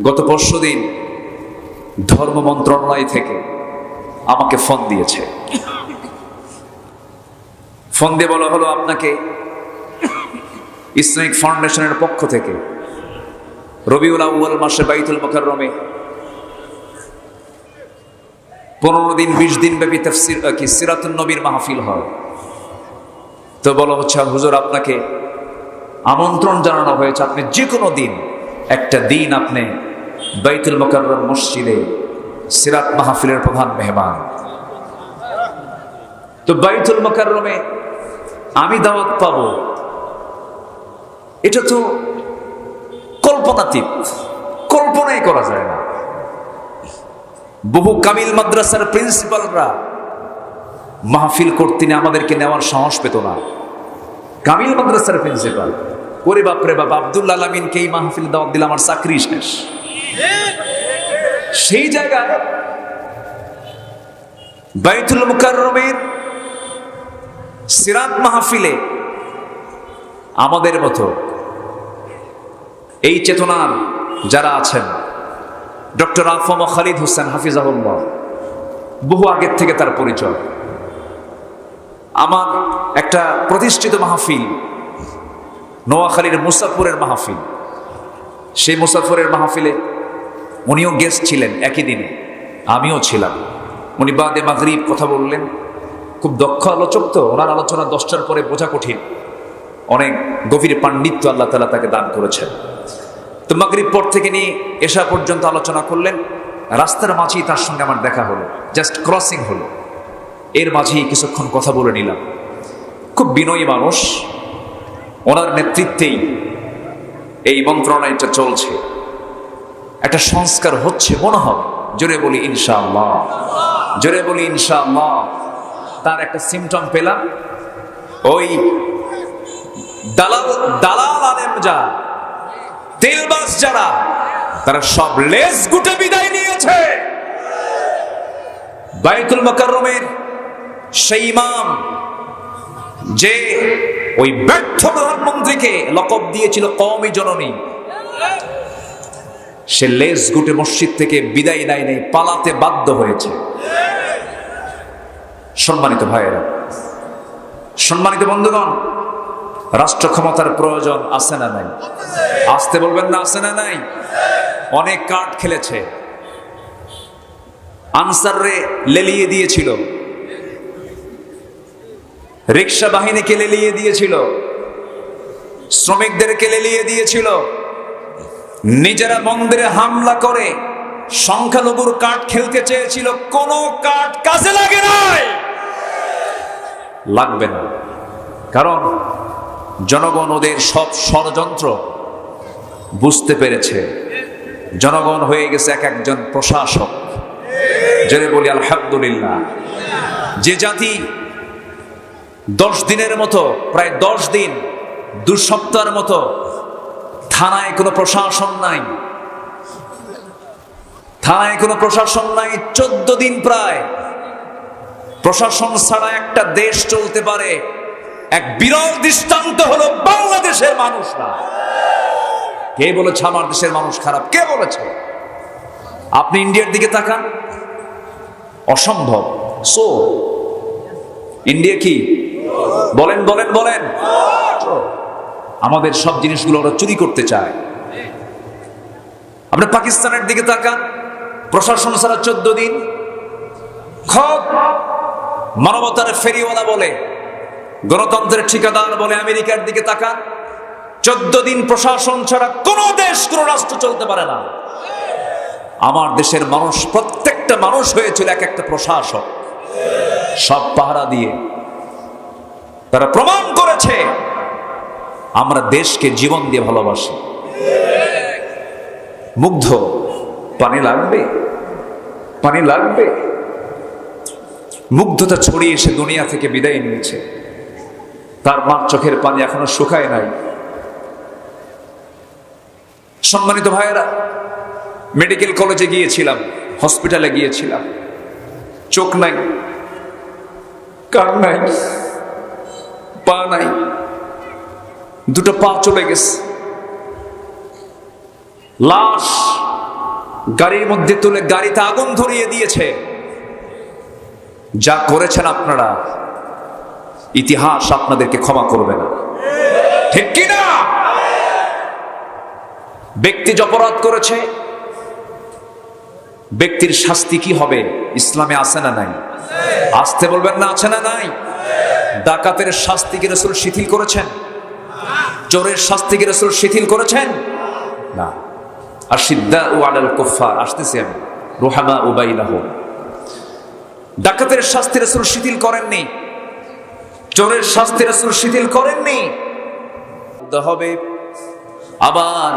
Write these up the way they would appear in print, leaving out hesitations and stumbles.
গত পরশুদিন ধর্ম মন্ত্রণালয় থেকে আমাকে ফোন দিয়েছে। ফোন দিয়ে বলা হলো, আপনাকে ইসলামিক ফাউন্ডেশনের পক্ষ থেকে রবিউল আউয়াল মাসে বাইতুল মুকাররমে 15 দিন 20 দিন ব্যাপী তাফসীর সিরাতুন নবীর মাহফিল হয়। তো বলা হচ্ছে, হুজুর আপনাকে আমন্ত্রণ জানানো হয়েছে, আপনি যে কোনো দিন একটা দিন আপনি বাইতুল মুকাররম মসজিদে সিরাত মাহফিলের প্রধান মেহমান। তো বাইতুল মুকাররমে আমি দাওয়াত পাবো, এটা তো কল্পনাতীত, কল্পনাই করা যায় না। বহু কামিল মাদ্রাসার প্রিন্সিপালরা মাহফিল করতে আমাদেরকে নেওয়ার সাহস পেত না। কামিল মাদ্রাসার প্রিন্সিপাল, ওরে বাপরে বাপ, আব্দুল আলামিনকে এই মাহফিল দাওয়াত দিলে আমার চাকরি শেষ। সেই জায়গায় বাইতুল মুকাররমের সিরাত মাহফিলে আমাদের মতো এই চেতনার যারা আছেন, ডক্টর আফম খালিদ হোসেন হাফিজাহুল্লাহ, বহু আগের থেকে তার পরিচয়। আমার একটা প্রতিষ্ঠিত মাহফিল নোয়াখালীর মুসাফরের মাহফিল, সেই মুসাফরের মাহফিলে উনিও গেস্ট ছিলেন, একই দিনে আমিও ছিলাম। উনি বাদে মাগরিব কথা বললেন, খুব দক্ষ আলোচক, তো ওনার আলোচনা 10টার পরে বোঝা কঠিন, অনেক গভীর পাণ্ডিত্য আল্লাহ তাআলা তাকে দান করেছেন। তো মাগরিব পর থেকে নিয়ে এশা পর্যন্ত আলোচনা করলেন। রাস্তার মাঝেই তার সঙ্গে আমার দেখা হলো, জাস্ট ক্রসিং হলো, এর মাঝেই কিছুক্ষণ কথা বলে নিলাম। খুব বিনয়ী মানুষ, ওনার নেতৃত্বেই এই মন্ত্রণালয়টা চলছে, একটা সংস্কার হচ্ছে মনে হয়। জোরে বলি ইনশাআল্লাহ, জোরে বলি ইনশাআল্লাহ। তার একটা সিমটম পেলাম, ওই দালাল আলেম যা, তেলবাস যারা, তারা সব লেজ গুটে বিদায় নিয়েছে। বাইতুল মুকাররমের সেই ইমাম যে ওই ব্যর্থ প্রধানমন্ত্রীকে লকব দিয়েছিল কওমি জননী, সে লেজ গুটে মসজিদ থেকে বিদায় নেয় নাই, পালাতে বাধ্য হয়েছে। সম্মানিত ভাইয়েরা, সম্মানিত বন্ধুগণ, রাষ্ট্র ক্ষমতার প্রয়োজন আছে না নাই? আসতে বলবেন না, আছে না নাই? অনেক কার্ড খেলেছে, আনসাররে লেলিয়ে দিয়েছিল, রিক্সা বাহিনীকে লেলিয়ে দিয়েছিল, শ্রমিকদেরকে লেলিয়ে দিয়েছিল। নিজেরা মন্দিরে হামলা করে সংখ্যালঘুর কার্ড খেলতে চেয়েছিল, কোন কার্ড কাজে লাগে নাই, লাগবে না। কারণ জনগণ ওদের সব ষড়যন্ত্র বুঝতে পেরেছে। জনগণ হয়ে গেছে এক একজন প্রশাসক। জোরে বলি আলহামদুলিল্লাহ। যে জাতি 10 দিনের মতো, প্রায় 10 দিন 2 সপ্তাহের মতো থানায় কোনো প্রশাসন নাই, থানায় কোনো প্রশাসন নাই, 14 দিন প্রায় প্রশাসন ছাড়া একটা দেশ চলতে পারে, এক বিরল দৃষ্টান্ত হলো বাংলাদেশের মানুষরা। কে বলেছে আমার দেশের মানুষ খারাপ? কে বলেছে? আপনি ইন্ডিয়ার দিকে তাকান, অসম্ভব। সো ইন্ডিয়া কি? বলেন বলেন বলেন। আমাদের সব জিনিসগুলো ওরা চুরি করতে চায়। আপনি পাকিস্তানের দিকে তাকান, প্রশাসন ছাড়া 14 দিন, খুব মানবতার ফেরিওয়ালা বলে, গণতন্ত্রের ঠিকাদার বলে। আমেরিকার দিকে তাকান, 14 দিন প্রশাসন ছাড়া কোন দেশ, কোন রাষ্ট্র চলতে পারে না। আমার দেশের মানুষ, প্রত্যেকটা মানুষ হয়েছিল এক একটা প্রশাসক, সব পাহারা দিয়ে। তারা প্রমাণ করেছে আমরা দেশকে জীবন দিয়ে ভালোবাসি। মুগ্ধ, পানি লাগবে, পানি লাগবে। মুগ্ধতা ছড়িয়ে এসে দুনিয়া থেকে বিদায় নিয়েছে। তার মার চোখের পানি এখনো শুকায় নাই। সম্মানিত ভাইয়েরা, মেডিকেল কলেজে গিয়েছিলাম, হসপিটালে গিয়েছিলাম, চোখ নাই, কান নাই, পা নাই, 2টো পা চলে গেছে, লাশ গাড়ির মধ্যে তুলে গাড়িতে আগুন ধরিয়ে দিয়েছে। যা করেছেন আপনারা, ইতিহাস আপনাদেরকে ক্ষমা করবে না, ঠিক কি না? ব্যক্তি যে অপরাধ করেছে, ব্যক্তির শাস্তি কি হবে ইসলামে আছে না নাই? আসতে বলবেন না, আছে না নাই? ডাকাতের শাস্তি কি রাসূল শিথিল করেছেন? চোরের শাস্তি কি রাসূল শিথিল করেছেন? না। আশিদ্দাউ আলাল কুফার, আসতেছি আমি, রুহামাউ বাইনাহুম। ডাকাতের শাস্তি রাসূল শিথিল করেননি, চোরের শাস্তি রাসূল শিথিল করেননি। হবে আবার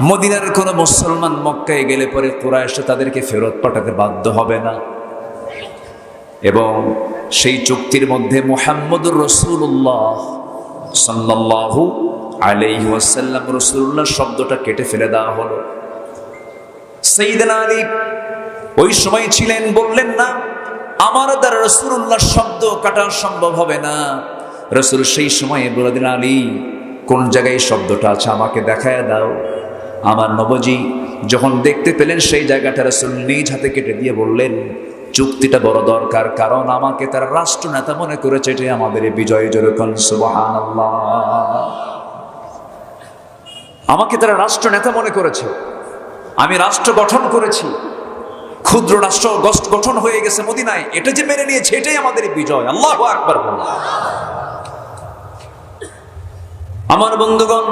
মদিনার কোন মুসলমান মক্কায় গেলে পরে কুরাইশ তাদেরকে ফেরত পাঠাতে বাধ্য হবে না, এবং সেই চুক্তির মধ্যে মুহাম্মদুর রাসূলুল্লাহ সাল্লাল্লাহু আলাইহি ওয়াসাল্লাম, রাসূলুল্লাহ শব্দটা কেটে ফেলে দেওয়া হলো। সাইয়েদনা আলী ওই সময় ছিলেন, বললেন না আমার দ্বারা রাসূলুল্লাহ শব্দ কাটা সম্ভব হবে না। রাসূল সেই সময়ে বলে দিলেন, আলী কোন জায়গায় শব্দটা আছে আমাকে দেখায় দাও। আমার নবজি যখন দেখতে পেলেন সেই জায়গাটা, রাসূল নিজ হাতে কেটে দিয়ে বললেন, চুক্তিটা বড় দরকার, কারণ আমাকে তার রাষ্ট্র নেতা মনে করেছে, এটাই আমাদের বিজয়। যেরকম সুবহানাল্লাহ, আমাকে তারা রাষ্ট্র নেতা মনে করেছে, আমি রাষ্ট্র গঠন করেছি, ক্ষুদ্র রাষ্ট্র গঠন হয়ে গেছে মদিনায়, এটা যে মেনে নিয়েছে এটাই আমাদের বিজয়। আল্লাহু আকবার। আমার বন্ধুগণ,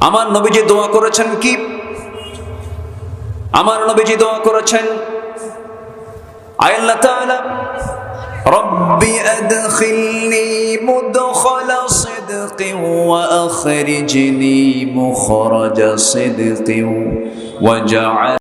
আমার নবীজি দোয়া করেছেন কি? আমার নবীজি দোয়া করেছেন, আয় আল্লাহ তাআলা রব্বি আদখিলনি মুদখালা সিদকিন ওয়া আখরিজনি মুখরাজা সিদকিন ওয়াজআল